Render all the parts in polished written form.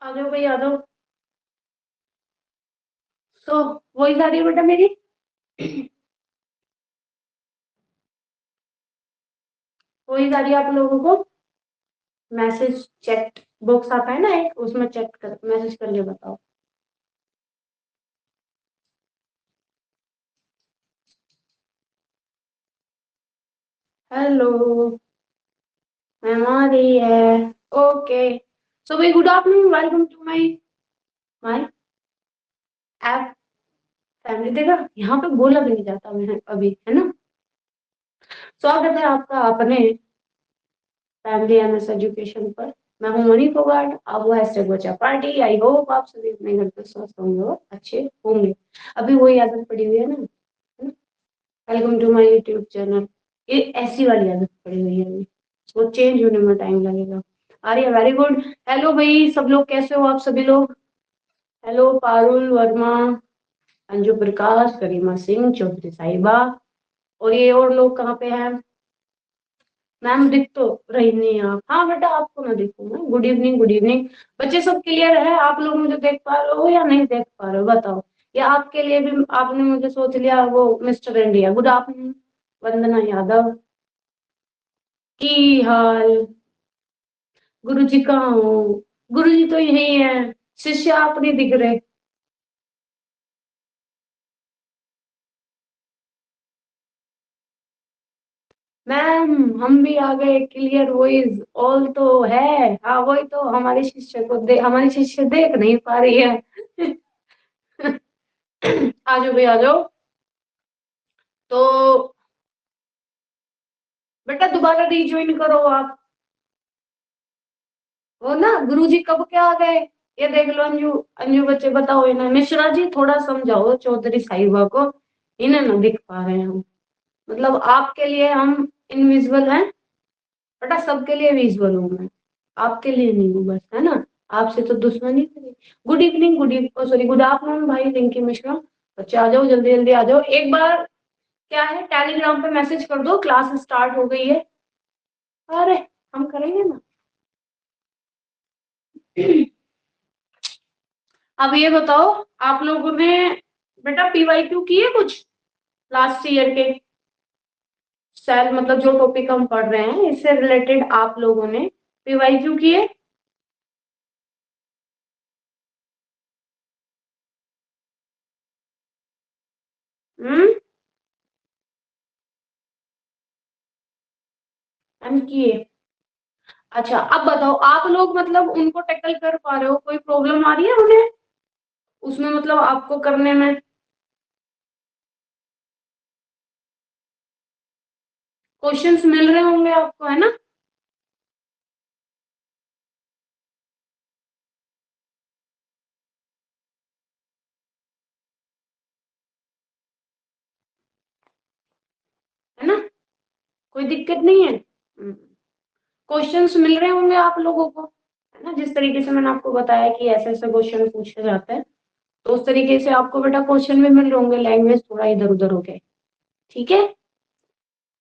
आ जाओ भाई, आ जाओ। तो वही जा रही है बेटा मेरी। वही जा रही है आप लोगों को। मैसेज चैट बॉक्स आता है ना एक, उसमें चेक कर, मैसेज करके बताओ। हेलो। मैम आ रही है। ओके। सो भाई, good afternoon, welcome to my my app. Family देखा, यहाँ पे बोला भी नहीं जाता मैं अभी, है ना। स्वागत है आपका अपने फैमिली एमएस एजुकेशन पर। मैं हूँ मनी फोगाट, आप वो हैशटैग बचा पार्टी। आई होप आप सभी अपने घर पे स्वस्थ होंगे और अच्छे होंगे। अभी वही आदत पड़ी हुई है ना, है ना। Welcome to my YouTube channel. ये ऐसी वाली आदत पड़ी हुई है अभी, वो चेंज होने में टाइम लगेगा। आ रही है, वेरी गुड। हेलो भाई, सब लोग कैसे हो आप सभी लोग। हेलो पारुल वर्मा, अंजू प्रकाश, करीमा सिंह, चौधरी साहिबा। और ये और लोग कहाँ पे हैं। मैम दिख तो रही नहीं आप। हाँ बेटा, आपको ना दिखूं मैं। Good evening, good evening. बच्चे सब क्लियर है, आप लोग मुझे देख पा रहे हो या नहीं देख पा रहे हो बताओ। या आपके लिए भी आपने मुझे सोच लिया वो Mister India. Good afternoon. Vandana Yadav. की हाल। गुरु जी कहाँ हो। गुरु जी तो यही है। शिष्य आप नहीं दिख रहे। मैम हम भी आ गए, क्लियर वॉइस ऑल तो है। हाँ वही तो, हमारे शिष्य को हमारी शिष्य देख नहीं पा रही है। आ जाओ भाई, आ जाओ। तो बेटा दोबारा रिज्वाइन करो आप। वो ना गुरुजी कब के आ गए। ये देख लो अंजू। अंजू बच्चे बताओ इन्हें, मिश्रा जी थोड़ा समझाओ चौधरी साहिबा को। इन्हें ना दिख पा रहे हैं हम। मतलब आपके लिए हम इनविजिबल हैं। बेटा सबके लिए विजुअल हूँ मैं, आपके लिए नहीं हूँ बस, है ना। आपसे तो दुश्मनी करी। Good evening, good evening, sorry good afternoon भाई रिंकी मिश्रा। बच्चे आ जाओ, जल्दी जल्दी आ जाओ एक बार। क्या है, टेलीग्राम पे मैसेज कर दो क्लास स्टार्ट हो गई है। अरे हम करेंगे ना। अब ये बताओ, आप लोगों ने बेटा पीवाईक्यू किए कुछ लास्ट ईयर के। सेल मतलब जो टॉपिक हम पढ़ रहे हैं इससे रिलेटेड आप लोगों ने पीवाईक्यू किए। हम्म। हम किए। अच्छा अब बताओ, आप लोग मतलब उनको टैकल कर पा रहे हो, कोई प्रॉब्लम आ रही है उन्हें उसमें, मतलब आपको करने में। क्वेश्चंस मिल रहे होंगे आपको, है ना। है ना, कोई दिक्कत नहीं है। क्वेश्चंस मिल रहे होंगे आप लोगों को, है ना। जिस तरीके से मैंने आपको बताया कि ऐसे ऐसे क्वेश्चन पूछे जाते हैं, तो उस तरीके से आपको बेटा क्वेश्चन भी मिल रहे होंगे, लैंग्वेज थोड़ा इधर उधर हो गए। ठीक है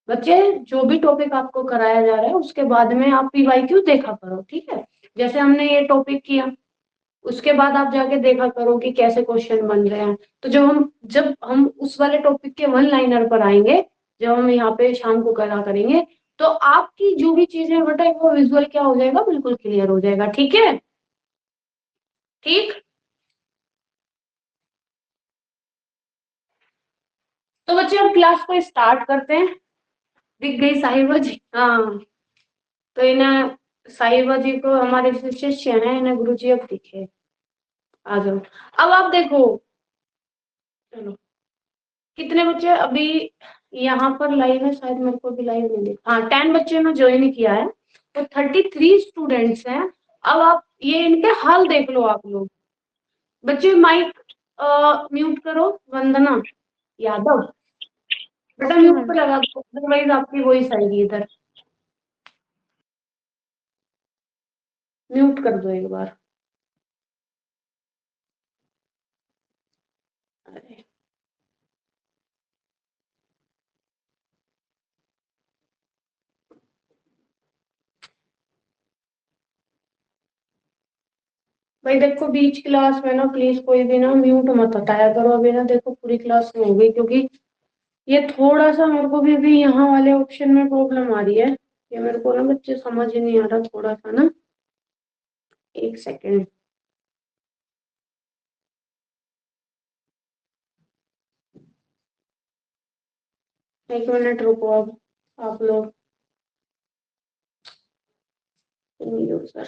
बच्चे, जो भी टॉपिक आपको कराया जा रहा है उसके बाद में आप पीवाईक्यू देखा करो, ठीक है। जैसे हमने ये टॉपिक किया, उसके बाद आप जाके देखा करो कि कैसे क्वेश्चन बन रहे हैं। तो जब हम उस वाले टॉपिक के वन लाइनर पर आएंगे, जब हम यहाँ पे शाम को करा करेंगे, तो आपकी जो भी चीजें बेटा वो विजुअल क्या हो जाएगा, बिल्कुल क्लियर हो जाएगा। ठीक है। ठीक। तो बच्चे हम क्लास को स्टार्ट करते हैं। दिख गई साहिबा जी, हाँ। तो इन्हें, साहिबा जी को हमारे जो शिष्य हैं इन्हें गुरु जी अब दिखे। आ जाओ। अब आप देखो। चलो, कितने बच्चे अभी यहाँ पर लाइव है, शायद मेरे को भी लाइव नहीं दिख, हाँ 10 बच्चे ने ज्वाइन किया है। तो 33 स्टूडेंट्स हैं। अब आप ये इनके हाल देख लो आप लोग। बच्चे माइक म्यूट करो। वंदना यादव, बेटा म्यूट पे लगा दो, अदरवाइज आपकी वॉइस आएगी इधर। म्यूट कर दो एक बार। अरे भाई देखो बीच क्लास में ना प्लीज कोई भी ना म्यूट मत हटाया करो, अभी ना देखो पूरी क्लास में हो गई, क्योंकि ये थोड़ा सा मेरे को भी यहाँ वाले ऑप्शन में प्रॉब्लम आ रही है। ये मेरे को ना बच्चे समझ ही नहीं आ रहा थोड़ा सा ना, एक सेकेंड। एक मिनट रुको, अब आप लोग,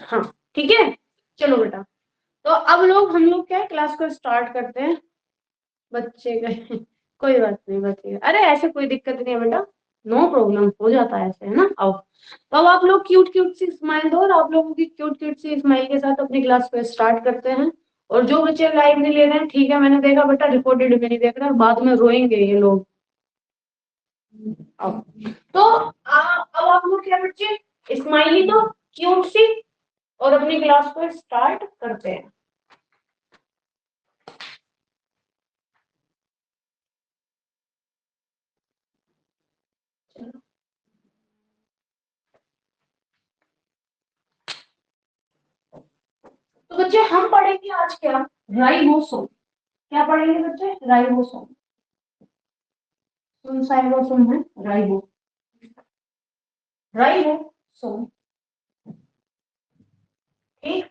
हाँ ठीक है, चलो बेटा। तो अब लोग हम लोग क्या क्लास को स्टार्ट करते हैं। बच्चे गए कोई बात नहीं बच्चे, अरे ऐसे कोई दिक्कत नहीं है बेटा, नो प्रॉब्लम, हो जाता है ऐसे, है ना। आओ, तो अब आप लोग क्यूट क्यूट सी स्माइल दो, और आप लोगों की क्यूट क्यूट सी स्माइल के साथ अपनी क्लास को स्टार्ट करते हैं। और जो बच्चे लाइव नहीं ले रहे हैं, ठीक है, मैंने देखा बेटा, रिकॉर्डेड में नहीं देख रहा, बाद में रोएंगे ये लोग। आओ। तो अब आप लोग क्या बच्चे, स्माइली दो क्यूट सी, और अपनी क्लास को स्टार्ट करते हैं। तो बच्चे हम पढ़ेंगे आज क्या, राइबोसोम। क्या पढ़ेंगे बच्चे, राइबोसोम। कौन सा राइबोसोम है, राइबोसोम, ठीक।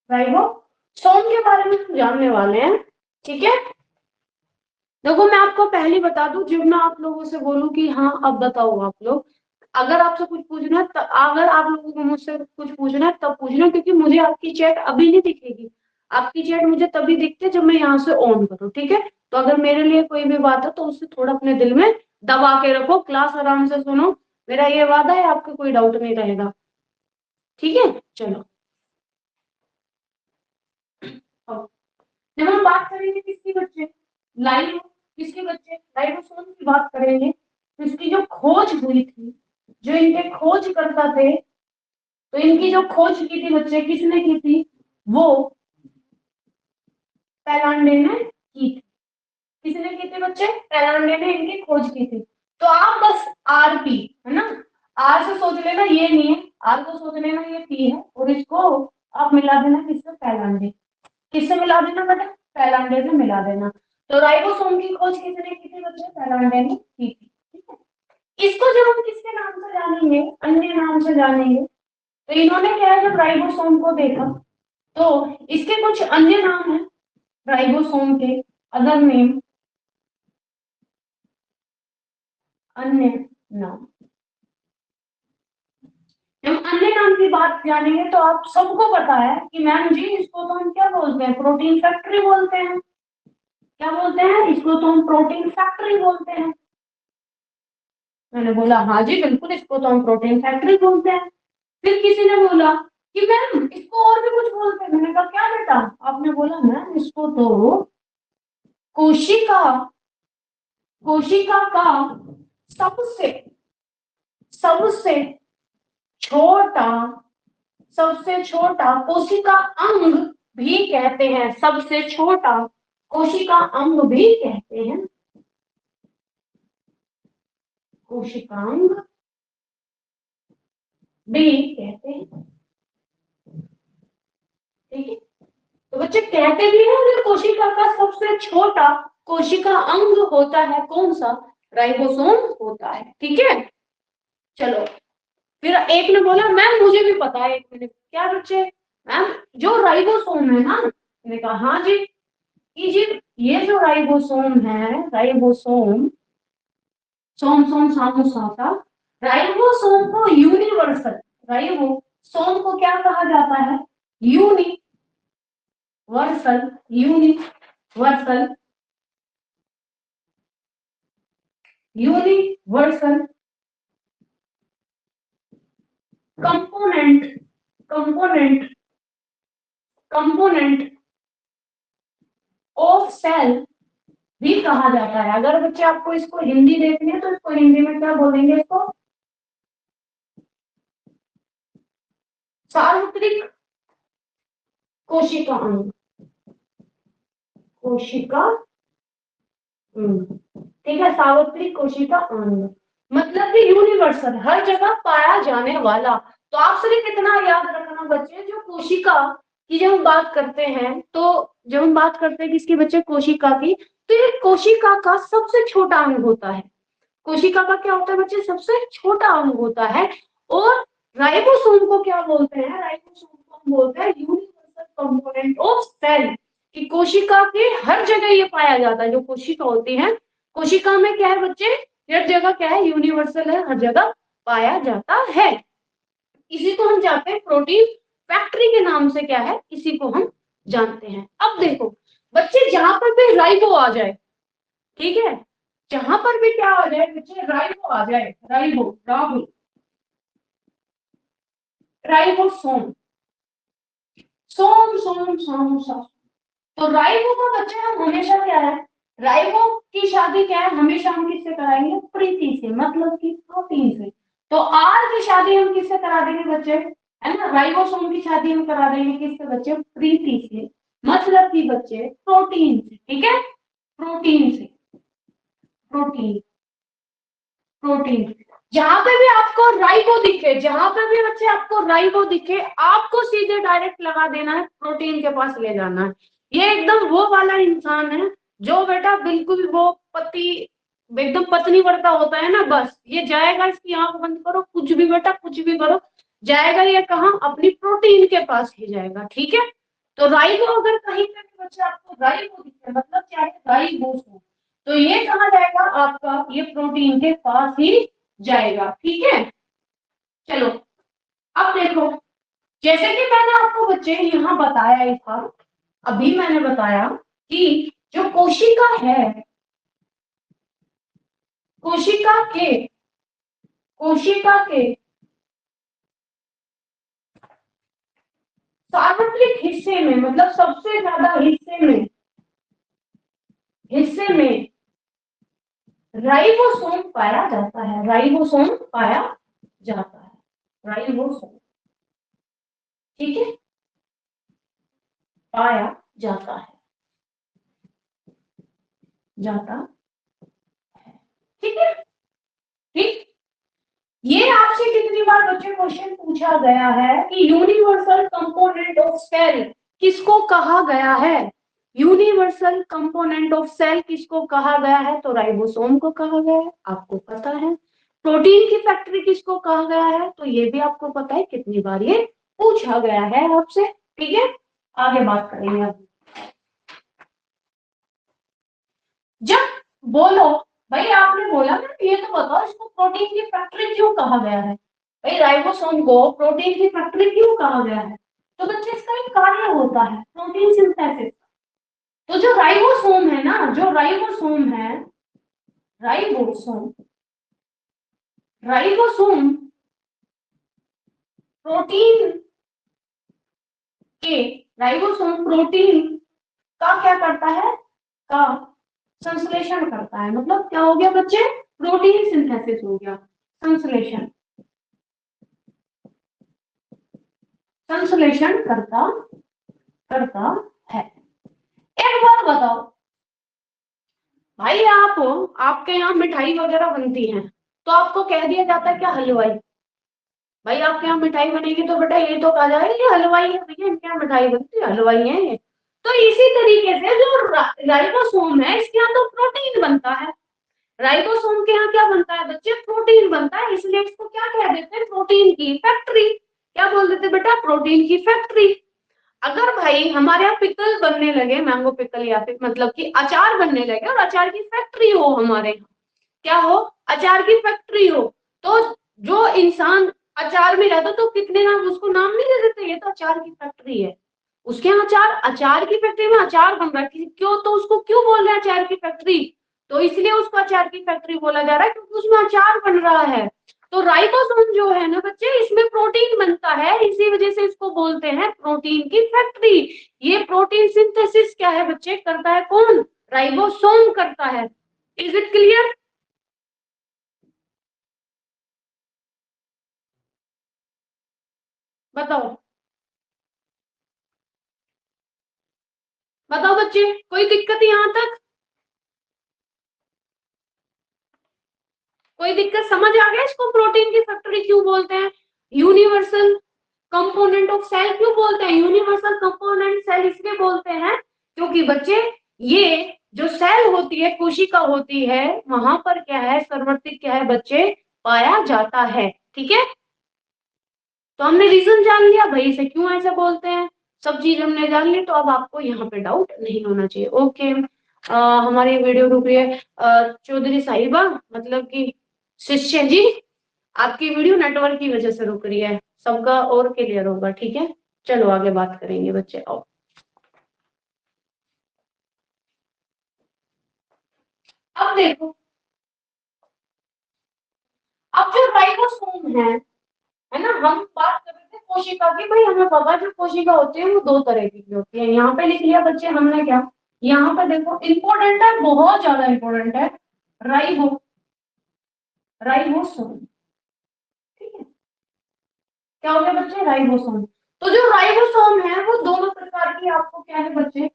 राइबोसोम के बारे में हम जानने वाले हैं, ठीक है। देखो मैं आपको पहले बता दूं, जब मैं आप लोगों से बोलूं कि हाँ अब बताओ आप लोग, अगर आपसे कुछ पूछना है अगर आप लोगों को मुझसे कुछ पूछना है तब पूछना, क्योंकि मुझे आपकी चैट अभी नहीं दिखेगी। आपकी चैट मुझे तभी दिखती है जब मैं यहाँ से ऑन करूँ, ठीक है। तो अगर मेरे लिए कोई भी बात है तो उसे थोड़ा अपने दिल में दबा के रखो, क्लास आराम से सुनो, मेरा ये वादा है, आपका कोई डाउट नहीं रहेगा, ठीक है। चलो, अब जब हम बात करेंगे किसकी बच्चे, लाइव, किसके बच्चे, राइबोसोम की बात करेंगे, तो इसकी जो खोज हुई थी, जो इनके खोज करता थे, तो इनकी जो खोज की थी बच्चे, किसने की थी, वो पेलांडे ने की थी। किसने की थी बच्चे, पेलांडे ने इनकी खोज की थी। तो आप बस आर पी, है ना, आर से सोच लेना ये नहीं है, आर को सोच लेना ये पी है, और इसको आप मिला देना किससे, पेलांडे। किससे मिला देना बेटा, पेलांडे से मिला देना। तो राइबोसोम की खोज किसने की थी बच्चे, पेलांडे ने की थी, ठीक है। इसको जब हम किसके नाम से जानेंगे, अन्य नाम से जानेंगे, तो इन्होंने क्या है, जब राइबोसोम को देखा तो इसके कुछ अन्य नाम है, राइबोसोम के अदर नेम, अन्य नाम। हम अन्य नाम की बात जानेंगे तो आप सबको पता है कि मैम जी इसको तो हम क्या बोलते हैं, प्रोटीन फैक्ट्री बोलते हैं। क्या बोलते हैं इसको, तो हम प्रोटीन फैक्ट्री बोलते हैं। मैंने बोला हाँ जी बिल्कुल, इसको तो हम प्रोटीन फैक्ट्री बोलते हैं। फिर किसी ने बोला कि मैम इसको और भी कुछ बोलते हैं। मैंने कहा क्या बेटा, आपने बोला मैम इसको तो कोशिका, कोशिका का सबसे सबसे छोटा, सबसे छोटा कोशिका अंग भी कहते हैं, सबसे छोटा कोशिका अंग भी कहते हैं, कोशिकांग भी कहते हैं, ठीक है। तो बच्चे कहते भी हैं कि कोशिका का सबसे छोटा कोशिका अंग होता है कौन सा, राइबोसोम होता है, ठीक है। चलो, फिर एक ने बोला मैम मुझे भी पता है, एक मिनट, क्या बच्चे, मैम जो राइबोसोम है ना, मैंने कहा हाँ जी, जी ये जो राइबोसोम है, राइबोसोम, सोम सोम सामू साता, राइबोसोम को यूनिवर्सल, राइबोसोम को क्या कहा जाता है, universal, universal, universal component, component, component of cell भी कहा जाता है। अगर बच्चे आपको इसको हिंदी देखनी है तो इसको हिंदी में क्या बोलेंगे, इसको सार्वत्रिक कोशिका अंग, कोशिका अंग, ठीक है, सार्वत्रिक कोशिका अंग, मतलब कि यूनिवर्सल, हर जगह पाया जाने वाला। तो आप सिर्फ कितना याद रखना बच्चे, जो कोशिका कि जब हम बात करते हैं तो जब हम बात करते हैं किसके बच्चे, कोशिका की, तो ये कोशिका का सबसे छोटा अंग होता है। कोशिका का क्या होता है बच्चे, सबसे छोटा अंग होता है। और राइबोसोम को क्या बोलते हैं, राइबोसोम को हम बोलते हैं यूनिवर्सल कंपोनेंट ऑफ सेल। कि कोशिका के हर जगह ये पाया जाता है, जो कोशिका होती है, कोशिका में क्या है बच्चे, हर जगह क्या है, यूनिवर्सल है, हर जगह पाया जाता है। इसी को हम जानते हैं प्रोटीन फैक्ट्री के नाम से, क्या है, इसी को हम जानते हैं। अब देखो बच्चे, जहां पर भी राइबो आ जाए, ठीक है, जहां पर भी क्या आ जाए बच्चे, राइबो आ जाए, राइबो, राहुल, राइबोसोम, सोम सोम सोम सोम। तो राइबो का बच्चे हम हमेशा क्या है, राइबो की शादी क्या है, हमेशा हम किससे कराएंगे, प्रीति से, मतलब कि प्रोटीन से। तो आर की शादी हम किससे करा देंगे बच्चे, है ना, राइबोसोम की शादी हम करा देंगे किससे बच्चे, प्रीति से, मतलब कि बच्चे प्रोटीन से, ठीक है, प्रोटीन से, प्रोटीन, प्रोटीन। जहां पे भी आपको राइबो दिखे, जहां पे भी बच्चे आपको राइबो दिखे, आपको सीधे डायरेक्ट लगा देना है, प्रोटीन के पास ले जाना है। ये एकदम वो वाला इंसान है जो बेटा बिल्कुल वो पति, एकदम पत्नी वर्ता होता है ना, बस ये जाएगा, इसकी आंख बंद करो, कुछ भी बेटा कुछ भी करो, जाएगा ये कहाँ, अपनी प्रोटीन के पास ही जाएगा, ठीक है। तो राइबो अगर कहीं पे भी बच्चे आपको राइबो दिखे, मतलब क्या है, राइबोसोम, तो ये कहा जाएगा आपका, ये प्रोटीन के पास ही जाएगा, ठीक है। चलो अब देखो, जैसे कि मैंने आपको बच्चे यहाँ बताया ही था, अभी मैंने बताया कि जो कोशिका है, कोशिका के, कोशिका के सार्वत्रिक हिस्से में, मतलब सबसे ज्यादा हिस्से में राइबोसोम पाया जाता है, राइबोसोम पाया जाता है, राइबोसोम, ठीक है, पाया जाता है, जाता है, ठीक है, ठीक। ये आपसे कितनी बार बच्चे क्वेश्चन पूछा गया है कि यूनिवर्सल कंपोनेंट ऑफ सेल किसको कहा गया है, यूनिवर्सल कंपोनेंट ऑफ सेल किसको कहा गया है, तो राइबोसोम को कहा गया है, आपको पता है। प्रोटीन की फैक्ट्री किसको कहा गया है, तो ये भी आपको पता है, कितनी बार ये पूछा गया है आपसे, ठीक है। आगे बात करेंगे अब, जब बोलो, भाई आपने बोला ना, ये तो बताओ इसको प्रोटीन की फैक्ट्री क्यों कहा गया है, भाई राइबोसोम को प्रोटीन की फैक्ट्री क्यों कहा गया है, तो बच्चे इसका एक कार्य होता है प्रोटीन सिंथेसिस। तो जो राइबोसोम है ना, जो राइबोसोम है, राइबोसोम, राइबोसोम प्रोटीन के, राइबोसोम प्रोटीन का क्या करता है, का संश्लेषण करता है, मतलब क्या हो गया बच्चे, प्रोटीन सिंथेसिस हो गया, संश्लेषण, संश्लेषण करता करता है। एक बात बताओ भाई, आप आपके यहाँ मिठाई वगैरह बनती है, तो आपको कह दिया जाता है क्या, हलवाई, भाई आपके यहाँ मिठाई बनेगी तो बेटा ये तो कहा जाएगा ये हलवाई है, भैया इनके यहाँ मिठाई बनती है, हलवाई है ये। तो इसी तरीके से जो राइबोसोम है, इसके यहाँ तो प्रोटीन बनता है, राइबोसोम के यहाँ क्या बनता है बच्चे, प्रोटीन बनता है, इसलिए इसको क्या कह देते हैं, प्रोटीन की फैक्ट्री, क्या बोल देते बेटा, प्रोटीन की फैक्ट्री। अगर भाई हमारे यहाँ पिकल बनने लगे, मैंगो पिकल, या फिर मतलब कि अचार बनने लगे, और अचार की फैक्ट्री हो हमारे यहाँ, क्या हो, अचार की फैक्ट्री हो, तो जो इंसान अचार में रहता तो कितने नाम, उसको नाम नहीं दे देते, ये तो अचार की फैक्ट्री है, उसके यहाँ अचार, अचार की फैक्ट्री में अचार बन रहा है, क्यों, तो उसको क्यों बोल रहे हैं अचार की फैक्ट्री, तो इसलिए उसको अचार की फैक्ट्री बोला जा रहा है क्योंकि उसमें अचार बन रहा है। तो राइबोसोम जो है ना बच्चे, इसमें प्रोटीन बनता है, इसी वजह से इसको बोलते हैं प्रोटीन की फैक्ट्री। ये प्रोटीन सिंथेसिस क्या है बच्चे, करता है कौन, राइबोसोम करता है। इज इट क्लियर, बताओ, बताओ बच्चे, कोई दिक्कत यहाँ तक, कोई दिक्कत, समझ आ गया इसको प्रोटीन की फैक्ट्री क्यों बोलते हैं, यूनिवर्सल कंपोनेंट ऑफ सेल क्यों बोलते हैं? यूनिवर्सल कंपोनेंट सेल इसलिए बोलते हैं क्योंकि बच्चे ये जो सेल होती है, कोशिका होती है, वहां पर क्या है, सर्वत्रिक क्या है बच्चे, पाया जाता है। ठीक है, तो हमने रीजन जान लिया भाई इसे क्यों ऐसे बोलते हैं, सब चीज हमने जान ली, तो अब आपको यहाँ पे डाउट नहीं होना चाहिए। ओके, हमारी वीडियो रुक रही है। चौधरी साहिबा मतलब कि शिष्य जी, आपकी वीडियो नेटवर्क की वजह से रुक रही है, सबका और क्लियर होगा। ठीक है, चलो आगे बात करेंगे बच्चे। आओ, अब देखो, अब जो राइबोसोम है ना, हम बात कर रहे थे कोशिका की, भाई हमें पता जो कोशिका होती है वो दो तरह की होती है। यहाँ पे लिख लिया बच्चे हमने क्या, यहाँ पे देखो इंपॉर्टेंट है, बहुत ज्यादा इंपॉर्टेंट है, राइबो राइबोसोम। ठीक है, क्या हो गया बच्चे, राइबोसोम। तो जो राइबोसोम है वो दोनों प्रकार की, आपको क्या है बच्चे,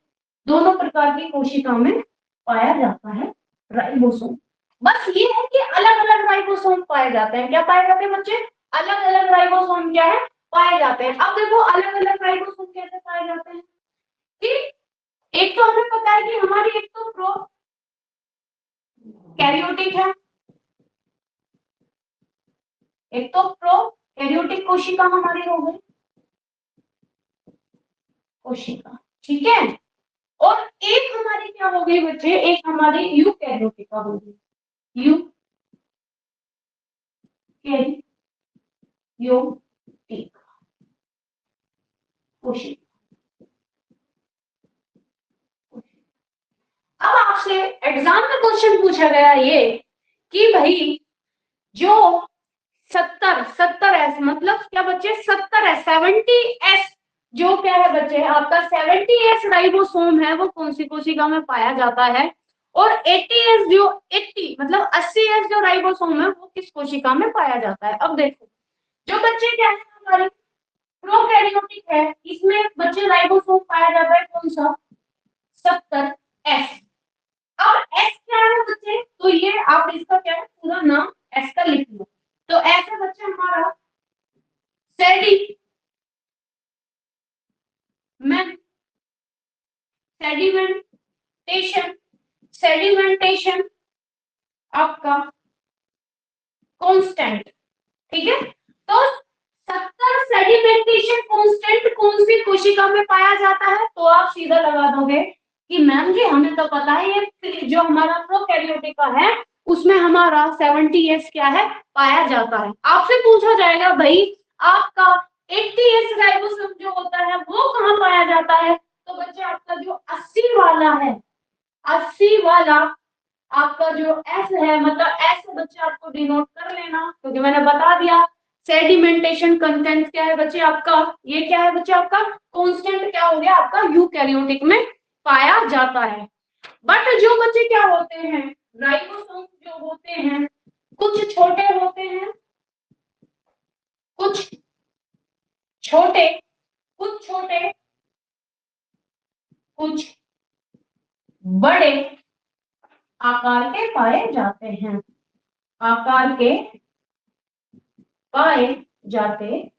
दोनों प्रकार की कोशिका में पाया जाता है राइबोसोम। बस ये है कि अलग अलग राइबोसोम पाए जाते हैं। क्या पाए जाते हैं बच्चे, अलग अलग राइबोसोम क्या है, पाए जाते हैं। अब देखो अलग अलग राइबोसोम कैसे पाए जाते हैं कि एक तो हमें पता है कि हमारी एक तो प्रो कैरियोटिक है, एक तो प्रो कैरियोटिक कोशिका हमारी हो गई, कोशिका। ठीक है, और एक हमारी क्या हो गई बच्चे, एक हमारी यूकैरियोटिका हो गई, यूकैरियोटिक कोशिका। अब आपसे एग्जाम में क्वेश्चन पूछा गया ये कि भाई जो 70 एस मतलब क्या बच्चे, 70 एस 70 एस, जो क्या है बच्चे आपका 70 एस राइबोसोम है, वो कौन सी कोशिका में पाया जाता है, और 80 एस जो 80 मतलब 80 एस जो राइबोसोम है वो किस कोशिका में पाया जाता है। अब देखो जो बच्चे क्या है हमारे प्रोकैरियोटिक है, इसमें बच्चे राइबोसोम पाया जाता है कौन सा, 70 एस। अब एस क्या है बच्चे, तो ये आप इसका क्या है पूरा नाम एस का लिख लो। तो ऐसे बच्चे हमारा सेडी में सेडिमेंटेशन सेडिमेंटेशन आपका कांस्टेंट। ठीक है, तो 70 सेडिमेंटेशन कांस्टेंट कौन सी कोशिका में पाया जाता है, तो आप सीधा लगा दोगे कि मैम जी हमें तो पता है ये जो हमारा प्रोकैरियोटिका है उसमें हमारा 70 एस क्या है, पाया जाता है। आपसे पूछा जाएगा भाई आपका 80 एस राइबोसोम जो होता है वो कहाँ पाया जाता है, तो बच्चे आपका जो 80 वाला है, 80 वाला आपका जो एस है, मतलब एस बच्चे आपको डिनोट कर लेना, क्योंकि मैंने बता दिया सेडिमेंटेशन कंटेंट क्या है बच्चे आपका, ये क्या है बच्चे आपका कांस्टेंट क्या हो गया आपका यूकैरियोटिक में पाया जाता है। बट जो बच्चे क्या होते हैं, राइबोसोम जो होते हैं कुछ छोटे होते हैं, कुछ छोटे कुछ छोटे कुछ बड़े आकार के पाए जाते हैं, आकार के पाए जाते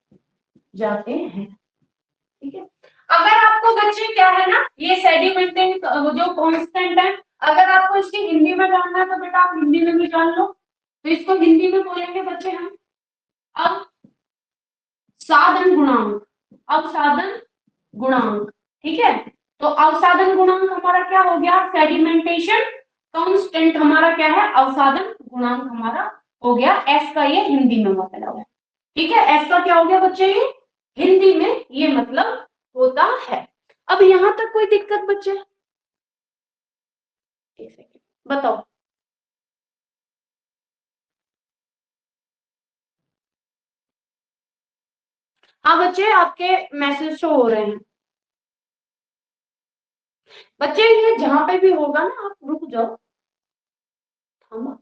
जाते हैं। ठीक है, अगर आपको बच्चे क्या है ना ये सेडिमेंटिंग जो कांस्टेंट है, अगर आपको इसकी हिंदी में जानना है तो बेटा आप हिंदी में भी जान लो, तो इसको हिंदी में बोलेंगे बच्चे हम अब साधन गुणांक, अवसादन गुणांक। ठीक है, तो अवसादन गुणांक हमारा क्या हो गया, सेडिमेंटेशन कांस्टेंट हमारा क्या है, अवसादन गुणांक हमारा हो गया, एस का ये हिंदी में मतलब है। ठीक है, एस का क्या हो गया बच्चे, ये हिंदी में ये मतलब होता है। अब यहां तक कोई दिक्कत बच्चे, एक सेकंड बताओ। हाँ बच्चे आपके मैसेज शो हो रहे हैं। बच्चे ये जहां पे भी होगा ना आप रुक जाओ, थामा।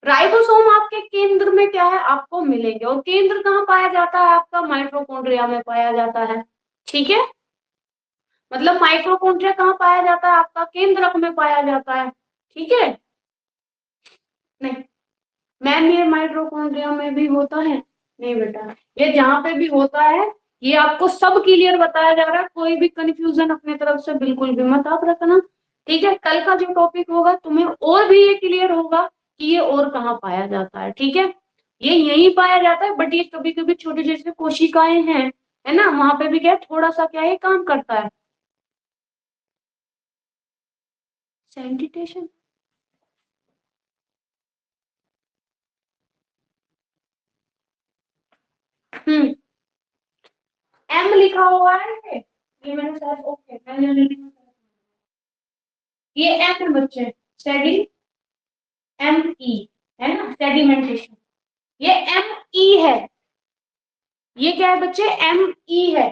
राइबोसोम आपके केंद्र में क्या है आपको मिलेंगे, और केंद्र कहाँ पाया जाता है आपका, माइटोकॉन्ड्रिया में पाया जाता है। ठीक है, मतलब माइटोकॉन्ड्रिया कहाँ पाया जाता है आपका केंद्रक में पाया जाता है। ठीक है, नहीं मैम ये माइटोकॉन्ड्रिया में भी होता है? नहीं बेटा, ये जहाँ पे भी होता है ये आपको सब क्लियर बताया जा रहा है, कोई भी कंफ्यूजन अपने तरफ से बिल्कुल भी मत आप रखना। ठीक है, कल का जो टॉपिक होगा तुम्हें और भी ये क्लियर होगा कि ये और कहाँ पाया जाता है। ठीक है, ये यहीं पाया जाता है, बट ये कभी कभी छोटे जैसे कोशिकाएं हैं, है ना, वहां पे भी क्या है, थोड़ा सा क्या है काम करता है। सैनिटेशन। हम्म। एम लिखा हुआ है ये मैंने शायद, ओके मैंने, ये एम है बच्चे, स्टडी, एम ई, है ना, सेडिमेंटेशन। ये एम ई है, ये क्या है बच्चे, एम ई है।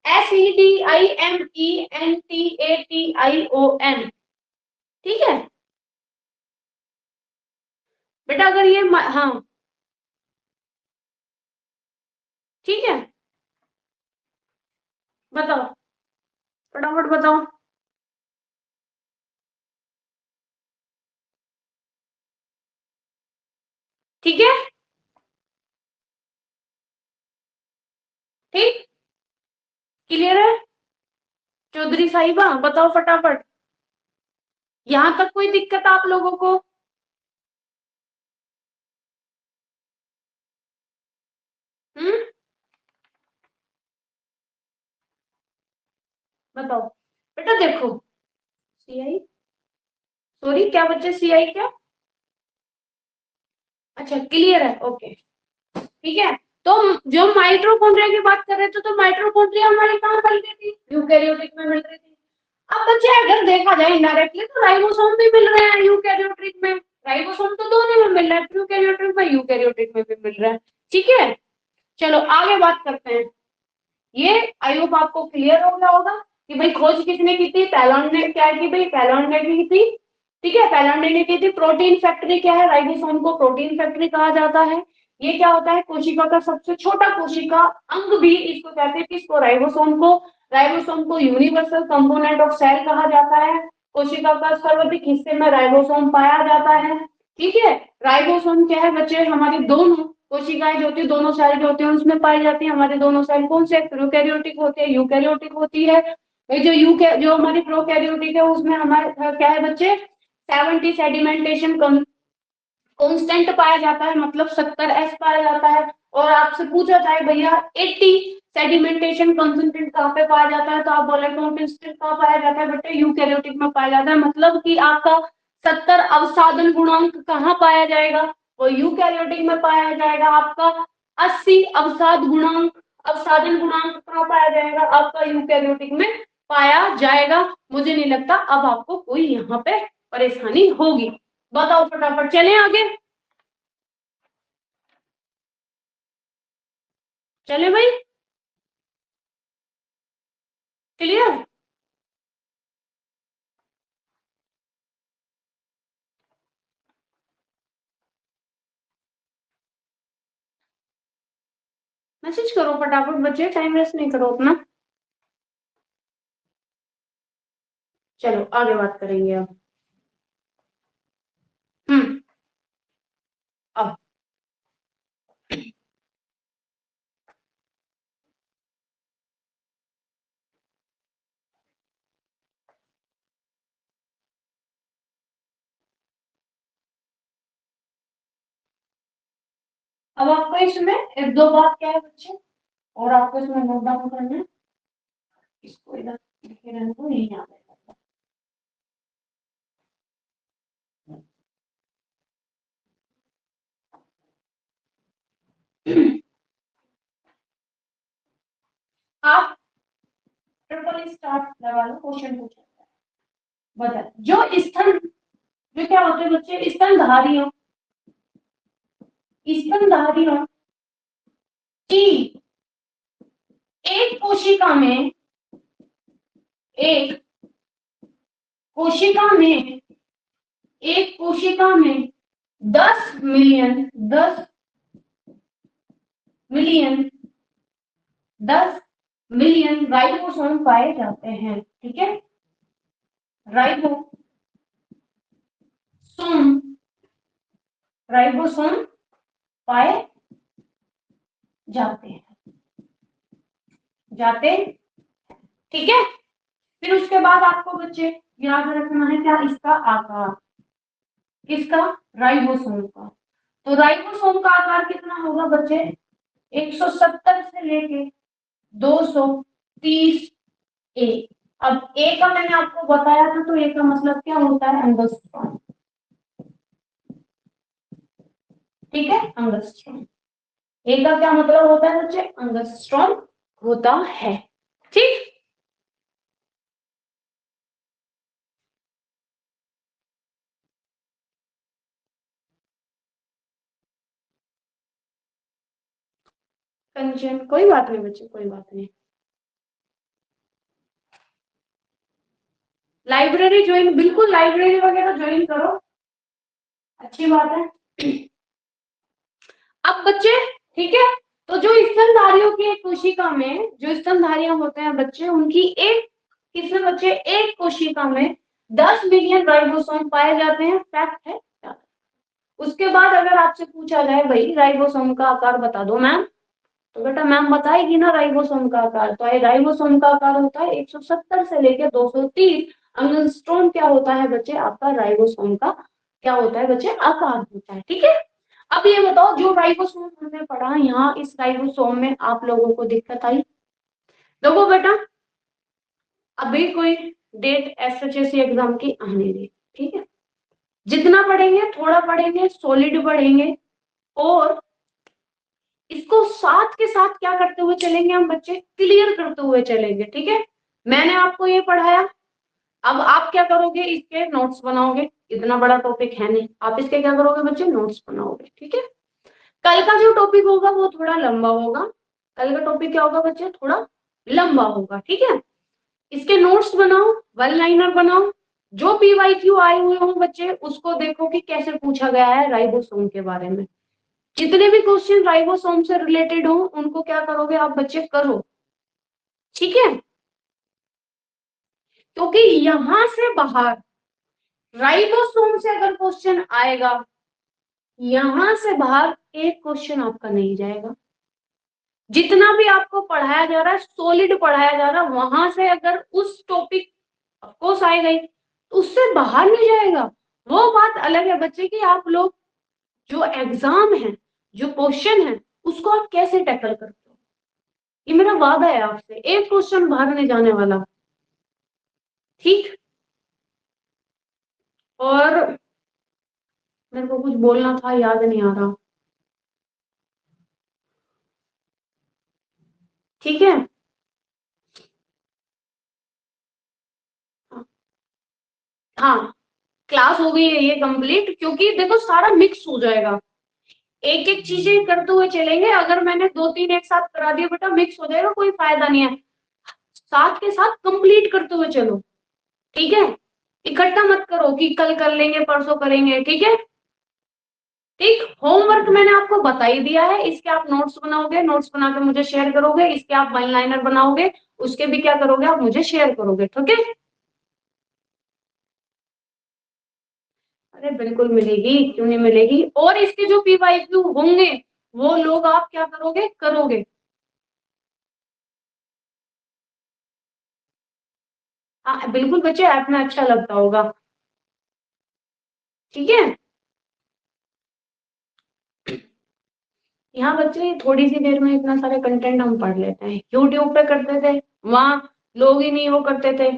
S E D I M E N T A T I O N. ठीक है बेटा, अगर ये हाँ, ठीक है, बताओ, फटाफट बताओ। ठीक है, ठीक, क्लियर है। चौधरी साहिबा बताओ फटाफट, यहां तक कोई दिक्कत आप लोगों को? हम्म, बताओ बेटा, देखो, सी आई, सॉरी क्या बच्चे, सी आई क्या? अच्छा क्लियर है, ओके। ठीक है, तो जो माइटोकॉन्ड्रिया की बात कर रहे थे, तो माइटोकॉन्ड्रिया हमारी कहाँ मिल रही थी, यूकेरियोटिक में मिल रही थी। अब बच्चे अगर देखा जाए इनडायरेक्टली तो राइबोसोम भी मिल रहे हैं यूकेरियोटिक में। राइबोसोम तो दोनों में मिल रहा है, प्रोकैरियोटिक में, यूकेरियोटिक में भी मिल रहा है। ठीक है, चलो आगे बात करते हैं। ये आई होप आपको क्लियर हो गया होगा कि भाई खोज किसने की थी, पैलॉन ने क्या की, भाई पैलॉन ने की थी। ठीक है, पैलॉन ने की थी। प्रोटीन फैक्ट्री क्या है, राइबोसोम को प्रोटीन फैक्ट्री कहा जाता है। ये क्या होता है, कोशिका का सबसे छोटा कोशिका अंग भी इसको कहते हैं, किसको, राइबोसोम को। राइबोसोम को यूनिवर्सल कंपोनेंट ऑफ सेल कहा जाता है। कोशिका का सर्वाधिक हिस्से में राइबोसोम पाया जाता है। ठीक है, राइबोसोम क्या है बच्चे, हमारी दोनों कोशिकाएं जो होती है, दोनों सेल जो होते हैं उसमें पाई जाती है। हमारे दोनों सेल कौन से, प्रोकैरियोटिक होते हैं, यूकैरियोटिक होती है। ये जो जो हमारी प्रोकैरियोटिक है उसमें हमारे क्या है बच्चे, 70 सेडिमेंटेशन कांस्टेंट पाया जाता है, मतलब 70s पाया जाता है। और आपसे पूछा जाए भैया 80 सेडिमेंटेशन कंसंट्रेट कहाँ पे पाया जाता है, तो आप बोले कांस्टेंट कहाँ पाया जाता है बेटे, यूकैरियोटिक में पाया जाता है। मतलब कि आपका 70 अवसादन गुणांक कहाँ पाया जाएगा, वो यूकैरियोटिक में पाया जाएगा। आपका 80 अवसादन गुणांक कहाँ पाया जाएगा, आपका यूकैरियोटिक में पाया जाएगा। मुझे नहीं लगता अब आपको कोई यहाँ पे परेशानी होगी। बताओ फटाफट, चलें आगे, चले भाई, क्लियर। मैसेज करो फटाफट बच्चे, टाइम वेस्ट नहीं करो अपना। चलो आगे बात करेंगे अब। हम्म, अब अब आपको इसमें एक दो बात क्या है बच्चे, और आपको इसमें नोट डाउन करना है। इसको इधर लिखे रहने को नहीं याद है। आप ट्रिपल स्टार लगा लो, क्वेश्चन पूछा है, बता जो स्तन, जो क्या होते हैं बच्चे, स्तनधारियों, स्तनधारियों की एक कोशिका में, एक कोशिका में, एक कोशिका में 10 मिलियन 10 मिलियन राइबोसोम पाए जाते हैं। ठीक है, राइबोसोम राइबोसोम पाए जाते हैं, ठीक है। फिर उसके बाद आपको बच्चे याद रखना है क्या, इसका आकार, किसका, राइबोसोम का। तो राइबोसोम का आकार कितना होगा बच्चे, 170 से लेके 230 ए। अब ए का मैंने आपको बताया था, तो ए का मतलब क्या होता है, एंगस्ट्रॉम, ठीक है, एंगस्ट्रॉम। ए का क्या मतलब होता है बच्चे, एंगस्ट्रॉम होता है, ठीक। कंचन, कोई बात नहीं बच्चे, कोई बात नहीं। लाइब्रेरी ज्वाइन, बिल्कुल लाइब्रेरी वगैरह ज्वाइन करो, अच्छी बात है। अब बच्चे, ठीक है, तो जो स्तनधारियों की कोशिका में, जो स्तनधारियां होते हैं बच्चे, उनकी एक, किसमें बच्चे, एक कोशिका में 10 मिलियन राइबोसोम पाए जाते हैं, फैक्ट है। उसके बाद अगर आपसे पूछा जाए भाई राइबोसोम का आकार बता दो मैम, तो बेटा मैम बताएगी ना राइबोसोम का आकार, तो ये राइबोसोम का आकार होता है 170 से लेकर 230 एंगस्ट्रॉम। क्या होता है बच्चे आपका राइबोसोम का, क्या होता है बच्चे, आकार होता है, ठीक है। अब ये बताओ, जो राइबोसोम हमने पढ़ा यहाँ, इस राइबोसोम में आप लोगों को दिक्कत आई, देखो बेटा अभी कोई डेट एसएचसी एग्जाम की आने दी, ठीक है, जितना पढ़ेंगे थोड़ा पढ़ेंगे, सॉलिड पढ़ेंगे, और इसको साथ के साथ क्या करते हुए चलेंगे हम बच्चे, क्लियर करते हुए चलेंगे, ठीक है। मैंने आपको ये पढ़ाया, अब आप क्या करोगे, इसके नोट्स बनाओगे, इतना बड़ा टॉपिक है नहीं, आप इसके क्या करोगे बच्चे, नोट्स बनाओगे, ठीक है। कल का जो टॉपिक होगा वो थोड़ा लंबा होगा, कल का टॉपिक क्या होगा बच्चे, थोड़ा लंबा होगा, ठीक है। इसके नोट्स बनाओ, वन लाइनर बनाओ, जो पीवाईक्यू आए हुए हो बच्चे उसको देखो कि कैसे पूछा गया है राइबोसोम के बारे में। जितने भी क्वेश्चन राइबोसोम से रिलेटेड हो उनको क्या करोगे आप बच्चे, करो, ठीक है। क्योंकि यहां से बाहर राइबोसोम से अगर क्वेश्चन आएगा, यहां से बाहर एक क्वेश्चन आपका नहीं जाएगा। जितना भी आपको पढ़ाया जा रहा है, सॉलिड पढ़ाया जा रहा है, वहां से अगर उस टॉपिक ऑफकोर्स आए गई तो उससे बाहर नहीं जाएगा। वो बात अलग है बच्चे की आप लोग जो एग्जाम है, जो क्वेश्चन है, उसको आप कैसे टैकल करते हो, ये मेरा वादा है आपसे, एक क्वेश्चन बाहर नहीं जाने वाला, ठीक। और मेरे को कुछ बोलना था, याद नहीं आ रहा, ठीक है। हाँ, क्लास हो गई है ये कंप्लीट, क्योंकि देखो सारा मिक्स हो जाएगा, एक एक चीजें करते हुए चलेंगे। अगर मैंने दो तीन एक साथ करा दिया बेटा, मिक्स हो जाएगा, कोई फायदा नहीं है। साथ के साथ कंप्लीट करते हुए चलो, ठीक है। इकट्ठा मत करो कि कल कर लेंगे परसों करेंगे, ठीक है। ठीक, होमवर्क मैंने आपको बता ही दिया है, इसके आप नोट्स बनाओगे, नोट्स बना के मुझे शेयर करोगे, इसके आप वन लाइनर बनाओगे, उसके भी क्या करोगे आप मुझे शेयर करोगे, ठीक है। अरे बिल्कुल मिलेगी, क्यों नहीं मिलेगी। और इसके जो पीवाईक्यू होंगे वो लोग आप क्या करोगे, करोगे। हाँ बिल्कुल बच्चे, ऐप में अच्छा लगता होगा, ठीक है। यहाँ बच्चे थोड़ी सी देर में इतना सारे कंटेंट हम पढ़ लेते हैं, यूट्यूब पे करते थे, वहां लोग ही नहीं वो करते थे।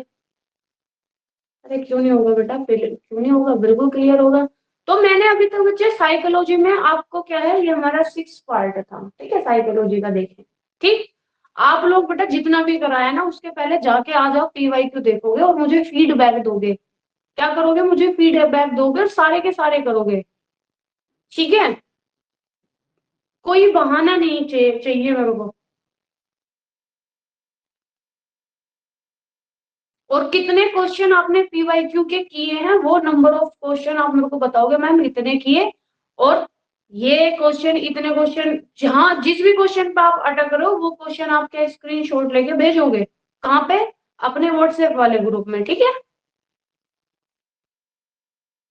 अरे क्यों नहीं होगा बेटा, क्यों नहीं होगा, बिल्कुल क्लियर होगा। तो मैंने अभी तक बच्चे साइकोलॉजी में आपको क्या है, ये हमारा 6 पार्ट था, ठीक है, साइकोलॉजी का देखें, ठीक। आप लोग बेटा जितना भी कराया ना, उसके पहले जाके आ जाओ, पीवाईक्यू देखोगे और मुझे फीडबैक दोगे, क्या करोगे, मुझे फीडबैक दोगे और सारे के सारे करोगे, ठीक है। कोई बहाना नहीं चाहिए मेरे को। और कितने क्वेश्चन आपने पीवाईक्यू के किए हैं, वो नंबर ऑफ क्वेश्चन आप मेरे को बताओगे मैम इतने किए, और ये क्वेश्चन, इतने क्वेश्चन, जहां जिस भी क्वेश्चन पे आप अटक रहे हो वो क्वेश्चन आपके स्क्रीनशॉट लेके भेजोगे, कहाँ पे, अपने व्हाट्सएप वाले ग्रुप में, ठीक है।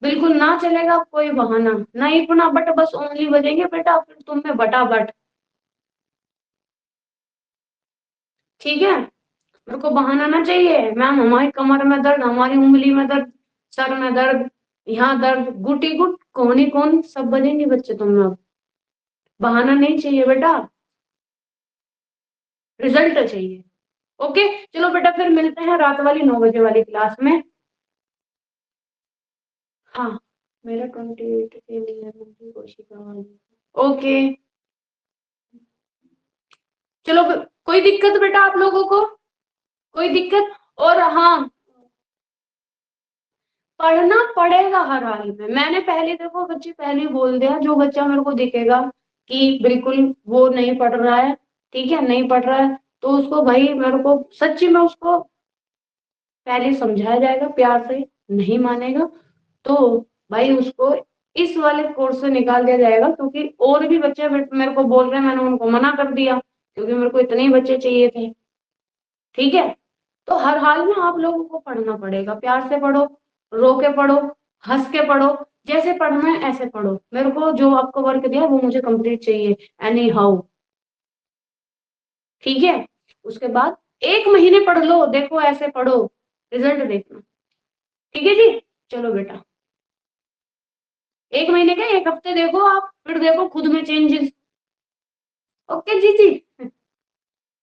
बिल्कुल ना चलेगा कोई बहाना, नहीं पुना बट बस ओनली बजेंगे बेटा, फिर तुम में बटा बट। ठीक है, मेरे को बहाना ना चाहिए मैम, हमारी कमर में दर्द, हमारी उंगली में दर्द, सर में दर्द, यहाँ दर्द, गुटी गुट कौन ही कौन सब बजेंगे बच्चे तुम में अब। बहाना नहीं चाहिए बेटा, रिजल्ट चाहिए। ओके, चलो बेटा फिर मिलते हैं रात वाली 9 बजे वाली क्लास में। हाँ, मेरा 28 के लिए कोशिका वाली। ओके, चलो कोई दिक्कत बेटा आप लोगों को, कोई दिक्कत? और हाँ, पढ़ना पड़ेगा हर हाल में, मैंने पहले देखो बच्चे पहले ही बोल दिया, जो बच्चा मेरे को दिखेगा कि बिल्कुल वो नहीं पढ़ रहा है, ठीक है नहीं पढ़ रहा है, तो उसको भाई मेरे को सच्ची में उसको पहले समझाया जाएगा प्यार से, नहीं मानेगा तो भाई उसको इस वाले कोर्स से निकाल दिया जाएगा, क्योंकि और भी बच्चे मेरे को बोल रहे हैं, मैंने उनको मना कर दिया क्योंकि मेरे को इतने ही बच्चे चाहिए थे। ठीक है, तो हर हाल में आप लोगों को पढ़ना पड़ेगा, प्यार से पढ़ो, रो के पढ़ो, हंस के पढ़ो, जैसे पढ़ना है ऐसे पढ़ो, मेरे को जो आपको वर्क दिया वो मुझे कंप्लीट चाहिए एनी हाउ। ठीक है, उसके बाद 1 महीने पढ़ लो, देखो ऐसे पढ़ो, रिजल्ट देखना। ठीक है जी, चलो बेटा, 1 महीने का 1 हफ्ते देखो आप, फिर देखो खुद में चेंजेस। ओके जी जी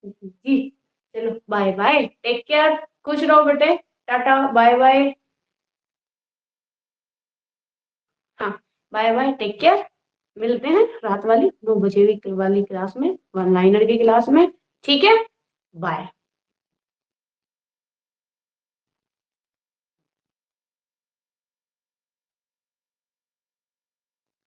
जी, चलो बाय बाय, टेक केयर, खुश रहो बेटे, टाटा बाय बाय। हाँ, बाय बाय, टेक केयर, मिलते हैं रात वाली 9 बजे वाली क्लास में, वन लाइनर की क्लास में। ठीक है, बाय।